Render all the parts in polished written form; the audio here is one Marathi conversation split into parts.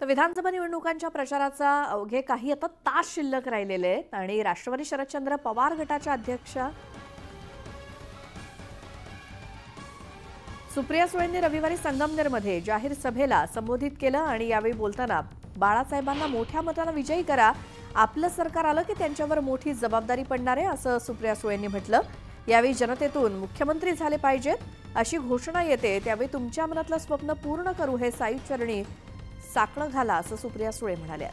तर विधानसभा निवडणुकांच्या प्रचाराचा अवघे काही आता तास शिल्लक राहिलेले आहेत आणि राष्ट्रवादी शरदचंद्र पवार गटाच्या अध्यक्षा सुप्रिया सुळेंनी रविवारी संगमनेरमध्ये जाहीर सभेला संबोधित केलं आणि यावेळी बोलताना बाळासाहेबांना मोठ्या मताने विजयी करा, आपलं सरकार आलं की त्यांच्यावर मोठी जबाबदारी पडणार आहे असं सुप्रिया सुळेंनी म्हटलं। यावेळी जनतेतून मुख्यमंत्री झाले पाहिजेत अशी घोषणा येते त्यावेळी तुमच्या मनातलं स्वप्न पूर्ण करू हे साईचरणी साकडं घाला असं सुप्रिया सुळे म्हणाल्या।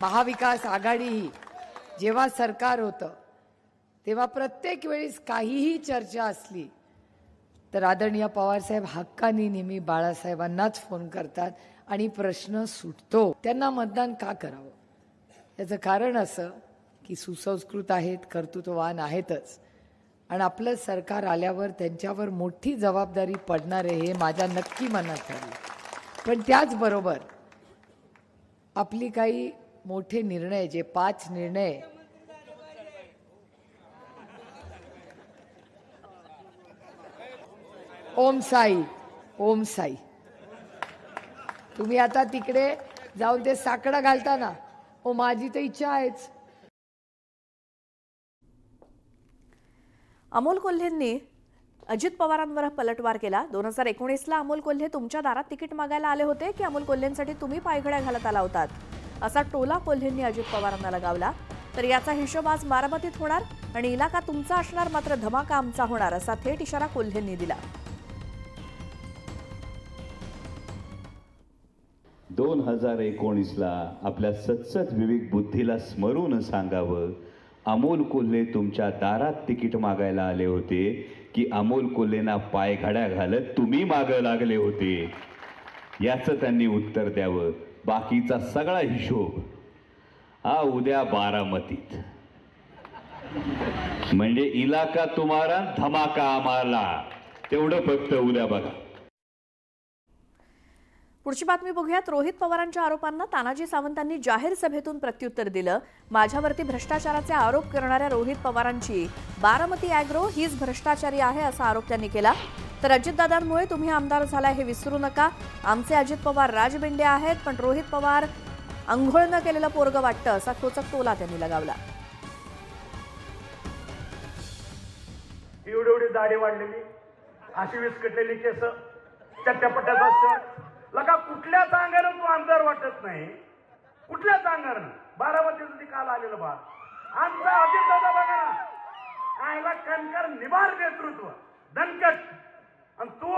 महाविकास आघाडी ही जेव्हा सरकार होतं तेव्हा प्रत्येक वेळेस काहीही चर्चा असली तर आदरणीय पवारसाहेब हक्कानी नेहमी बाळासाहेबांनाच फोन करतात आणि प्रश्न सुटतो। त्यांना मतदान का करावं याचं कारण असं की सुसंस्कृत आहेत, कर्तृत्ववान आहेतच आणि आपलं सरकार आल्यावर त्यांच्यावर मोठी जबाबदारी पडणार आहे हे माझ्या नक्की मनात आहे। पण त्याचबरोबर आपली काही मोठे निर्णय जे 5 निर्णय ओम साई तुम्ही आता तिकडे जाऊन ते साकडा घालता ना, ओ माझी तर इच्छा आहेच। अमोल कोल्हेंनी अजित पवारांवर पलटवार केला। 2019ला अमोल कोल्हे तुमच्या दारात तिकीट मागायला आले होते की अमोल कोल्हेंसाठी तुम्ही पायघड्या घालत आला होतात असा टोला कोल्हेंनी अजित पवारांना लगावला। तर याचा हिशोब आज बारामतीत होणार आणि इलाका तुमचा असणार मात्र धमाका आमचा होणार असा थेट इशारा कोल्हेंनी दिला। 2019ला आपल्या सत्सत विवेक बुद्धीला स्मरून सांगावं, अमोल कोल्हे तुमच्या दारात तिकीट मागायला आले होते की अमोल कोल्हेंना पायघड्या घालत तुम्ही मागे लागले होते याचं त्यांनी उत्तर द्यावं। बाकीचा सगळा हिशोब हा उद्या बारामतीत, म्हणजे इलाका तुम्हाला धमाका आम्हाला, तेवढं फक्त उद्या बघा। पुढची बातमी बघूयात। रोहित पवारांच्या आरोपांना तानाजी सावंतांनी जाहीर सभेतून प्रत्युत्तर दिलं। माझ्यावरती भ्रष्टाचाराचे आरोप करणाऱ्या रोहित पवारांची बारामती ॲग्रो हीच भ्रष्टाचारी आहे असा आरोप त्यांनी केला। तर अजितदादांमुळे तुम्ही आमदार झालाय हे विसरू नका, आमचे अजित पवार राजबिंडे आहेत पण रोहित पवार अंघोळ न केलेलं पोरगं वाटतं असा खोचक टोला त्यांनी लगावला। एवढी दाढी वाढलेली, अशी विस्कटलेली केस, चट्ट्यापट्ट्याचा शर्ट, लगा कुठल्याच अंगानं तू आमदार वाटत नाही, कुठल्याच अंगानं। बारामतीचं ती काल आलेलं बा आमचा अजितदादा बघा ना, कायला कणकर निभार नेतृत्व दणकट, आणि तू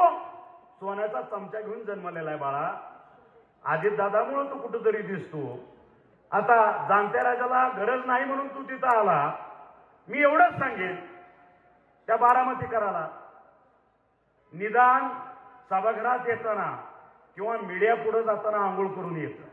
सोन्याचा चमचा घेऊन जन्मलेला आहे बाळा। अजितदादामुळे तू कुठेतरी दिसतो। आता जाणत्या राजाला गरज नाही म्हणून तू तिथं आला। मी एवढंच सांगेन त्या बारामतीकराला, निदान सभागृहात येताना किंवा मीडिया पुढे जाताना आंघोळ करून येतं।